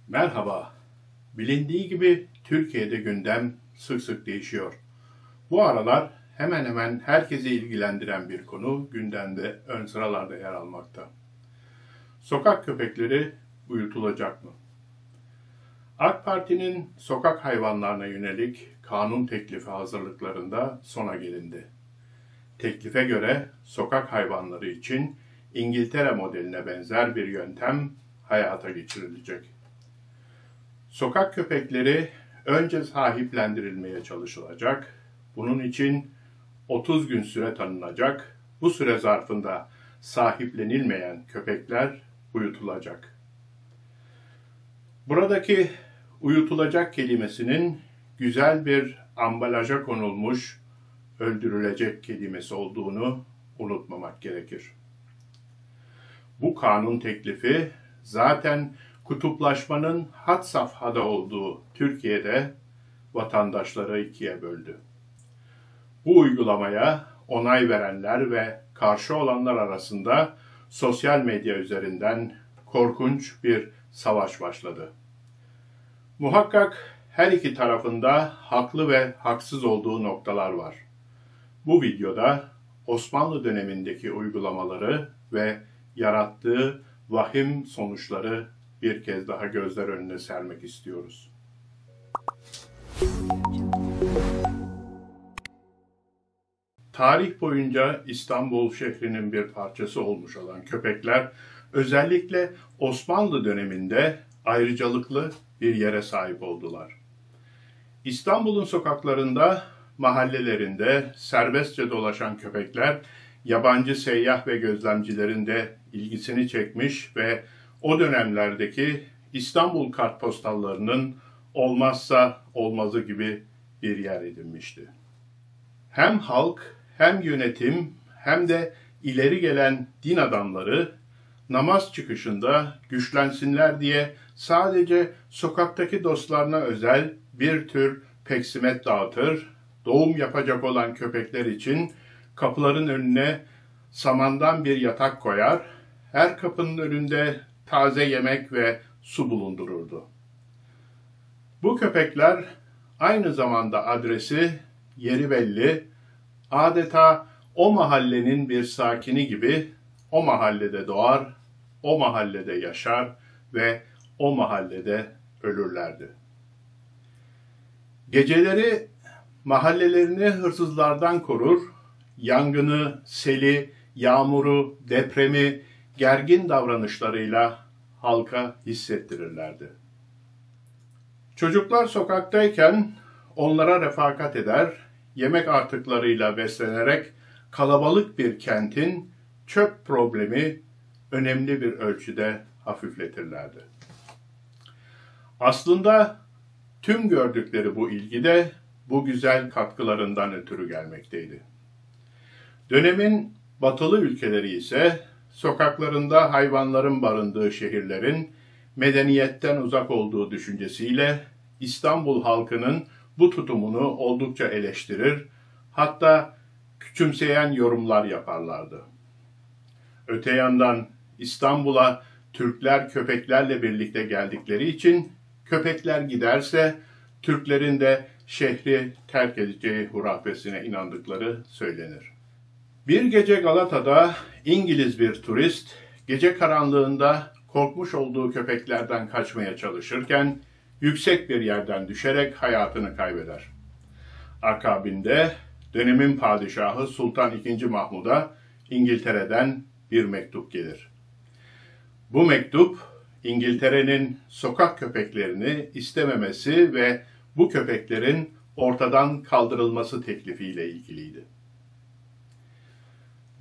Merhaba. Bilindiği gibi Türkiye'de gündem sık sık değişiyor. Bu aralar hemen hemen herkesi ilgilendiren bir konu gündemde ön sıralarda yer almakta. Sokak köpekleri uyutulacak mı? AK Parti'nin sokak hayvanlarına yönelik kanun teklifi hazırlıklarında sona gelindi. Teklife göre sokak hayvanları için İngiltere modeline benzer bir yöntem hayata geçirilecek. Sokak köpekleri önce sahiplendirilmeye çalışılacak. Bunun için 30 gün süre tanınacak. Bu süre zarfında sahiplenilmeyen köpekler uyutulacak. Buradaki uyutulacak kelimesinin güzel bir ambalaja konulmuş öldürülecek kelimesi olduğunu unutmamak gerekir. Bu kanun teklifi zaten kutuplaşmanın had safhada olduğu Türkiye'de vatandaşları ikiye böldü. Bu uygulamaya onay verenler ve karşı olanlar arasında sosyal medya üzerinden korkunç bir savaş başladı. Muhakkak her iki tarafında haklı ve haksız olduğu noktalar var. Bu videoda Osmanlı dönemindeki uygulamaları ve yarattığı vahim sonuçları bir kez daha gözler önüne sermek istiyoruz. Tarih boyunca İstanbul şehrinin bir parçası olmuş olan köpekler özellikle Osmanlı döneminde ayrıcalıklı bir yere sahip oldular. İstanbul'un sokaklarında, mahallelerinde serbestçe dolaşan köpekler yabancı seyyah ve gözlemcilerin de ilgisini çekmiş ve o dönemlerdeki İstanbul kartpostallarının olmazsa olmazı gibi bir yer edinmişti. Hem halk, hem yönetim, hem de ileri gelen din adamları namaz çıkışında güçlensinler diye sadece sokaktaki dostlarına özel bir tür peksimet dağıtır, doğum yapacak olan köpekler için kapıların önüne samandan bir yatak koyar, her kapının önünde taze yemek ve su bulundururdu. Bu köpekler aynı zamanda adresi, yeri belli, adeta o mahallenin bir sakini gibi o mahallede doğar, o mahallede yaşar ve o mahallede ölürlerdi. Geceleri mahallelerini hırsızlardan korur, yangını, seli, yağmuru, depremi gergin davranışlarıyla halka hissettirirlerdi. Çocuklar sokaktayken onlara refakat eder, yemek artıklarıyla beslenerek kalabalık bir kentin çöp problemi önemli bir ölçüde hafifletirlerdi. Aslında tüm gördükleri bu ilgi de bu güzel katkılarından ötürü gelmekteydi. Dönemin batılı ülkeleri ise sokaklarında hayvanların barındığı şehirlerin medeniyetten uzak olduğu düşüncesiyle İstanbul halkının bu tutumunu oldukça eleştirir, hatta küçümseyen yorumlar yaparlardı. Öte yandan İstanbul'a Türkler köpeklerle birlikte geldikleri için köpekler giderse Türklerin de şehri terk edeceği hurafesine inandıkları söylenir. Bir gece Galata'da İngiliz bir turist gece karanlığında korkmuş olduğu köpeklerden kaçmaya çalışırken yüksek bir yerden düşerek hayatını kaybeder. Akabinde dönemin padişahı Sultan II. Mahmud'a İngiltere'den bir mektup gelir. Bu mektup İngiltere'nin sokak köpeklerini istememesi ve bu köpeklerin ortadan kaldırılması teklifiyle ilgiliydi.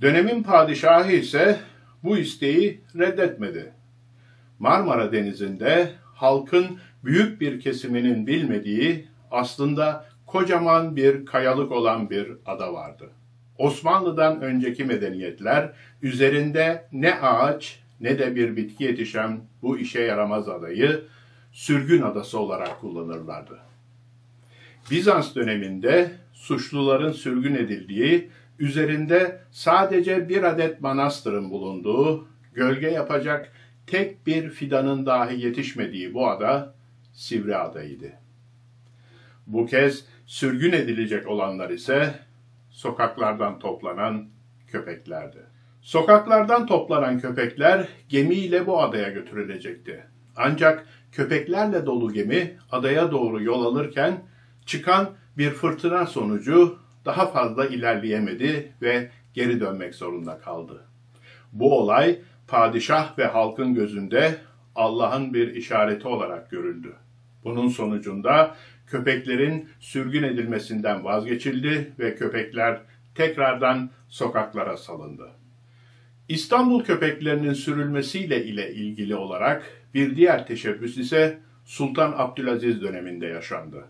Dönemin padişahı ise bu isteği reddetmedi. Marmara Denizi'nde halkın büyük bir kesiminin bilmediği aslında kocaman bir kayalık olan bir ada vardı. Osmanlı'dan önceki medeniyetler üzerinde ne ağaç ne de bir bitki yetişen bu işe yaramaz adayı sürgün adası olarak kullanırlardı. Bizans döneminde suçluların sürgün edildiği, üzerinde sadece bir adet manastırın bulunduğu, gölge yapacak tek bir fidanın dahi yetişmediği bu ada Sivri Ada'ydı. Bu kez sürgün edilecek olanlar ise sokaklardan toplanan köpeklerdi. Sokaklardan toplanan köpekler gemiyle bu adaya götürülecekti. Ancak köpeklerle dolu gemi adaya doğru yol alırken çıkan bir fırtına sonucu daha fazla ilerleyemedi ve geri dönmek zorunda kaldı. Bu olay padişah ve halkın gözünde Allah'ın bir işareti olarak görüldü. Bunun sonucunda köpeklerin sürgün edilmesinden vazgeçildi ve köpekler tekrardan sokaklara salındı. İstanbul köpeklerinin sürülmesiyle ilgili olarak bir diğer teşebbüs ise Sultan Abdülaziz döneminde yaşandı.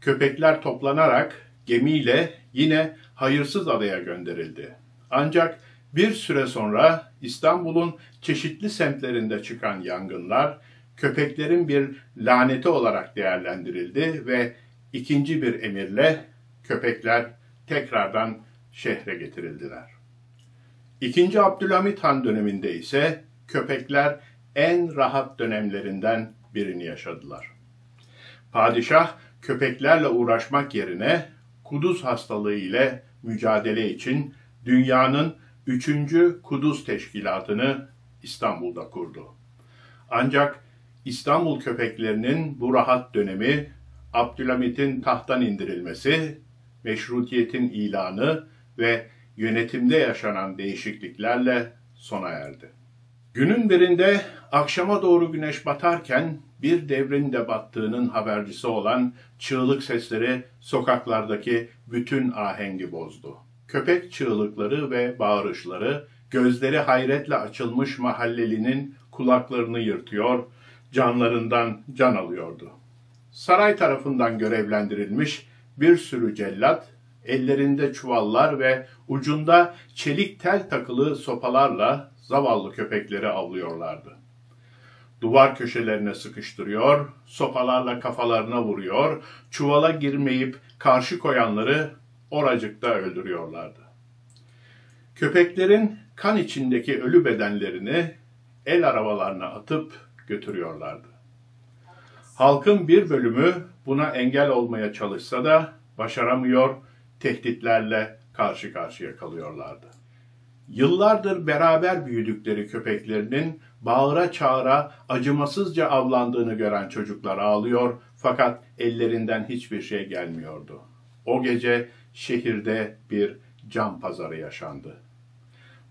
Köpekler toplanarak gemiyle yine hayırsız adaya gönderildi. Ancak bir süre sonra İstanbul'un çeşitli semtlerinde çıkan yangınlar köpeklerin bir laneti olarak değerlendirildi ve ikinci bir emirle köpekler tekrardan şehre getirildiler. İkinci Abdülhamit Han döneminde ise köpekler en rahat dönemlerinden birini yaşadılar. Padişah köpeklerle uğraşmak yerine kuduz hastalığı ile mücadele için dünyanın 3. Kuduz Teşkilatı'nı İstanbul'da kurdu. Ancak İstanbul köpeklerinin bu rahat dönemi Abdülhamit'in tahttan indirilmesi, meşrutiyetin ilanı ve yönetimde yaşanan değişikliklerle sona erdi. Günün birinde akşama doğru güneş batarken bir devrin de battığının habercisi olan çığlık sesleri sokaklardaki bütün ahengi bozdu. Köpek çığlıkları ve bağırışları gözleri hayretle açılmış mahallelinin kulaklarını yırtıyor, canlarından can alıyordu. Saray tarafından görevlendirilmiş bir sürü cellat, ellerinde çuvallar ve ucunda çelik tel takılı sopalarla zavallı köpekleri avlıyorlardı. Duvar köşelerine sıkıştırıyor, sopalarla kafalarına vuruyor, çuvala girmeyip karşı koyanları oracıkta öldürüyorlardı. Köpeklerin kan içindeki ölü bedenlerini el arabalarına atıp götürüyorlardı. Halkın bir bölümü buna engel olmaya çalışsa da başaramıyor, tehditlerle karşı karşıya kalıyorlardı. Yıllardır beraber büyüdükleri köpeklerinin bağıra çağıra acımasızca avlandığını gören çocuklar ağlıyor fakat ellerinden hiçbir şey gelmiyordu. O gece şehirde bir can pazarı yaşandı.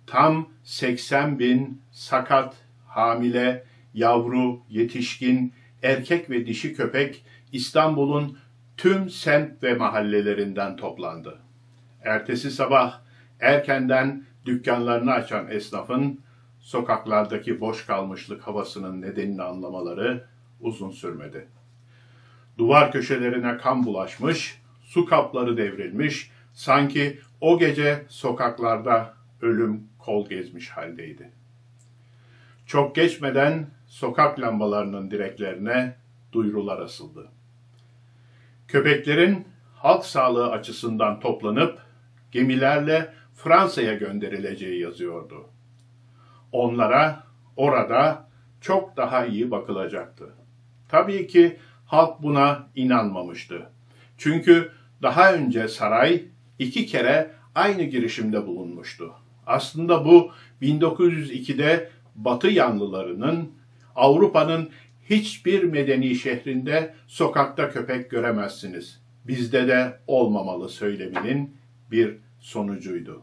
Tam 80.000 sakat, hamile, yavru, yetişkin, erkek ve dişi köpek İstanbul'un tüm semt ve mahallelerinden toplandı. Ertesi sabah erkenden dükkanlarını açan esnafın sokaklardaki boş kalmışlık havasının nedenini anlamaları uzun sürmedi. Duvar köşelerine kan bulaşmış, su kapları devrilmiş, sanki o gece sokaklarda ölüm kol gezmiş haldeydi. Çok geçmeden sokak lambalarının direklerine duyurular asıldı. Köpeklerin halk sağlığı açısından toplanıp gemilerle Fransa'ya gönderileceği yazıyordu. Onlara orada çok daha iyi bakılacaktı. Tabii ki halk buna inanmamıştı. Çünkü daha önce saray 2 kere aynı girişimde bulunmuştu. Aslında bu 1902'de Batı yanlılarının Avrupa'nın hiçbir medeni şehrinde sokakta köpek göremezsiniz, bizde de olmamalı söyleminin bir sonucuydu.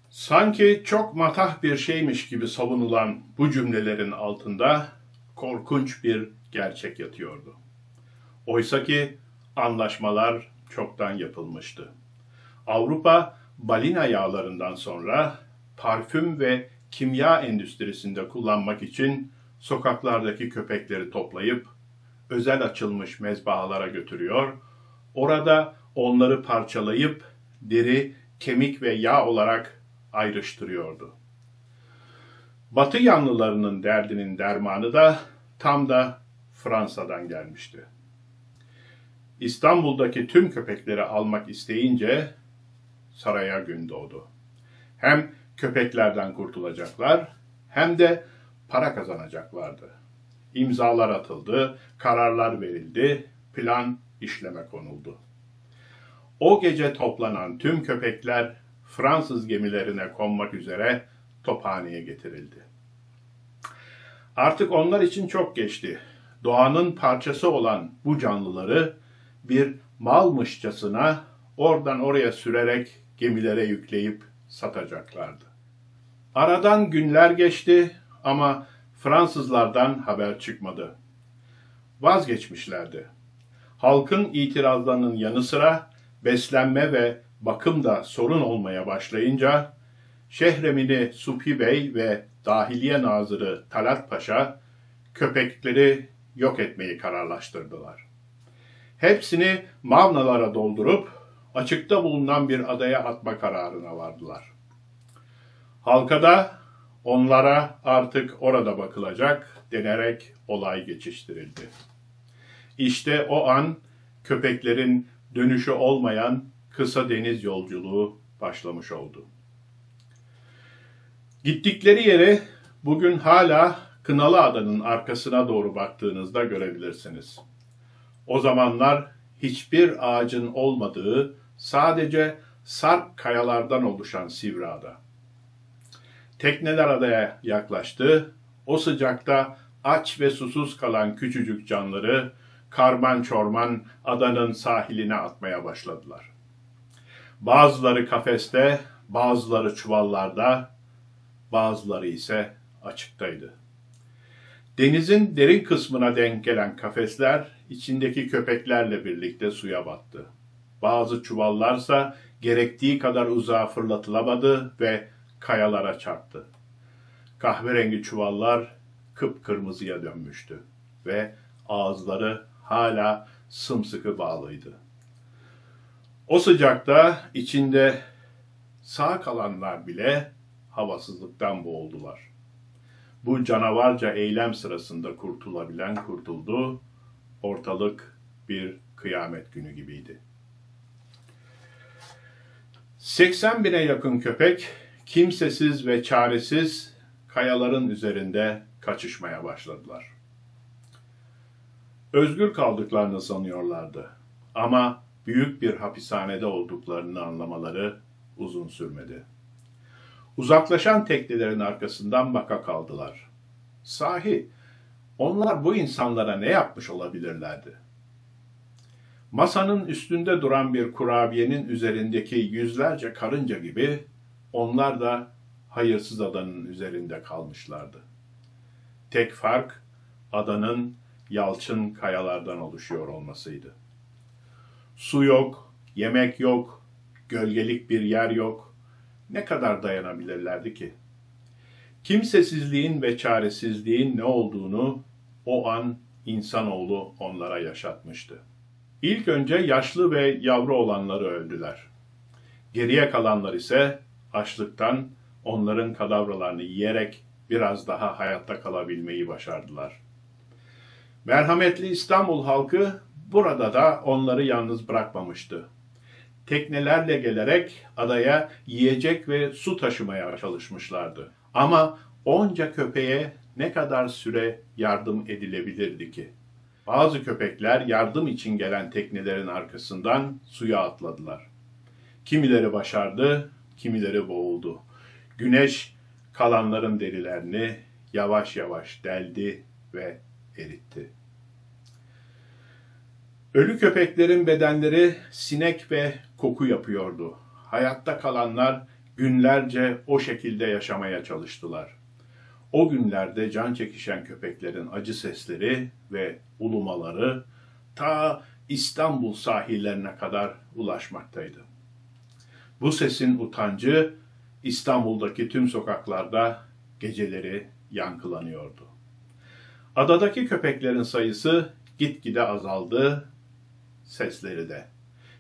Sanki çok matah bir şeymiş gibi savunulan bu cümlelerin altında korkunç bir gerçek yatıyordu. Oysaki anlaşmalar çoktan yapılmıştı. Avrupa balina yağlarından sonra parfüm ve kimya endüstrisinde kullanmak için sokaklardaki köpekleri toplayıp özel açılmış mezbahalara götürüyor, orada onları parçalayıp deri, kemik ve yağ olarak ayrıştırıyordu. Batı yanlılarının derdinin dermanı da tam da Fransa'dan gelmişti. İstanbul'daki tüm köpekleri almak isteyince saraya gün doğdu. Hem köpeklerden kurtulacaklar hem de para kazanacaklardı. İmzalar atıldı, kararlar verildi, plan işleme konuldu. O gece toplanan tüm köpekler Fransız gemilerine konmak üzere Tophane'ye getirildi. Artık onlar için çok geçti. Doğanın parçası olan bu canlıları bir malmışçasına oradan oraya sürerek gemilere yükleyip satacaklardı. Aradan günler geçti ama Fransızlardan haber çıkmadı. Vazgeçmişlerdi. Halkın itirazlarının yanı sıra beslenme ve bakım da sorun olmaya başlayınca Şehremini Subhi Bey ve Dahiliye Nazırı Talat Paşa köpekleri yok etmeyi kararlaştırdılar. Hepsini mavnalara doldurup açıkta bulunan bir adaya atma kararına vardılar. Halka da onlara artık orada bakılacak denerek olay geçiştirildi. İşte o an köpeklerin dönüşü olmayan kısa deniz yolculuğu başlamış oldu. Gittikleri yeri bugün hala Kınalıada'nın arkasına doğru baktığınızda görebilirsiniz. O zamanlar hiçbir ağacın olmadığı sadece sarp kayalardan oluşan Sivriada. Tekneler adaya yaklaştı. O sıcakta aç ve susuz kalan küçücük canları karman çorman adanın sahiline atmaya başladılar. Bazıları kafeste, bazıları çuvallarda, bazıları ise açıktaydı. Denizin derin kısmına denk gelen kafesler içindeki köpeklerle birlikte suya battı. Bazı çuvallarsa gerektiği kadar uzağa fırlatılamadı ve kayalara çarptı. Kahverengi çuvallar kıpkırmızıya dönmüştü ve ağızları hala sımsıkı bağlıydı. O sıcakta içinde sağ kalanlar bile havasızlıktan boğuldular. Bu canavarca eylem sırasında kurtulabilen kurtuldu, ortalık bir kıyamet günü gibiydi. 80 bine yakın köpek kimsesiz ve çaresiz kayaların üzerinde kaçışmaya başladılar. Özgür kaldıklarını sanıyorlardı ama büyük bir hapishanede olduklarını anlamaları uzun sürmedi. Uzaklaşan teknelerin arkasından baka kaldılar. Sahi, onlar bu insanlara ne yapmış olabilirlerdi? Masanın üstünde duran bir kurabiyenin üzerindeki yüzlerce karınca gibi onlar da hayırsız adanın üzerinde kalmışlardı. Tek fark adanın yalçın kayalardan oluşuyor olmasıydı. Su yok, yemek yok, gölgelik bir yer yok. Ne kadar dayanabilirlerdi ki? Kimsesizliğin ve çaresizliğin ne olduğunu o an insanoğlu onlara yaşatmıştı. İlk önce yaşlı ve yavru olanları öldüler. Geriye kalanlar ise açlıktan onların kadavralarını yiyerek biraz daha hayatta kalabilmeyi başardılar. Merhametli İstanbul halkı burada da onları yalnız bırakmamıştı. Teknelerle gelerek adaya yiyecek ve su taşımaya çalışmışlardı. Ama onca köpeğe ne kadar süre yardım edilebilirdi ki? Bazı köpekler yardım için gelen teknelerin arkasından suya atladılar. Kimileri başardı, kimileri boğuldu. Güneş kalanların derilerini yavaş yavaş deldi ve eritti. Ölü köpeklerin bedenleri sinek ve koku yapıyordu. Hayatta kalanlar günlerce o şekilde yaşamaya çalıştılar. O günlerde can çekişen köpeklerin acı sesleri ve ulumaları ta İstanbul sahillerine kadar ulaşmaktaydı. Bu sesin utancı İstanbul'daki tüm sokaklarda geceleri yankılanıyordu. Adadaki köpeklerin sayısı gitgide azaldı, sesleri de.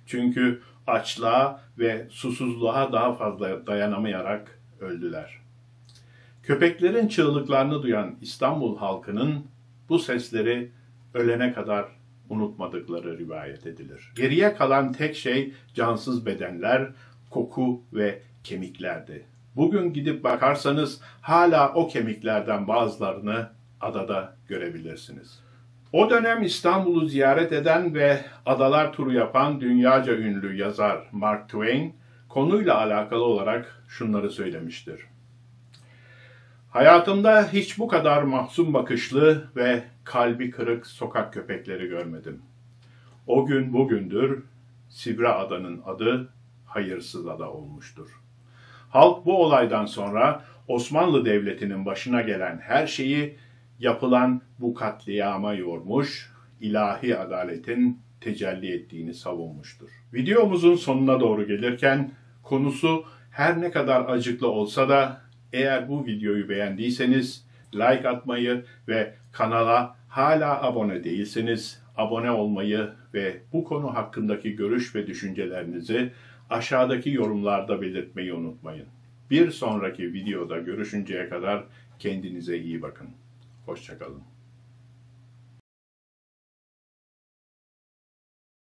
Çünkü açlığa ve susuzluğa daha fazla dayanamayarak öldüler. Köpeklerin çığlıklarını duyan İstanbul halkının bu sesleri ölene kadar unutmadıkları rivayet edilir. Geriye kalan tek şey cansız bedenler, koku ve kemiklerdi. Bugün gidip bakarsanız hala o kemiklerden bazılarını adada görebilirsiniz. O dönem İstanbul'u ziyaret eden ve adalar turu yapan dünyaca ünlü yazar Mark Twain konuyla alakalı olarak şunları söylemiştir. Hayatımda hiç bu kadar mahzun bakışlı ve kalbi kırık sokak köpekleri görmedim. O gün bugündür Sivri Ada'nın adı hayırsız ada olmuştur. Halk bu olaydan sonra Osmanlı Devleti'nin başına gelen her şeyi yapılan bu katliama yormuş, ilahi adaletin tecelli ettiğini savunmuştur. Videomuzun sonuna doğru gelirken konusu her ne kadar acıklı olsa da eğer bu videoyu beğendiyseniz like atmayı ve kanala hala abone değilseniz abone olmayı ve bu konu hakkındaki görüş ve düşüncelerinizi aşağıdaki yorumlarda belirtmeyi unutmayın. Bir sonraki videoda görüşünceye kadar kendinize iyi bakın. Hoşça kalın.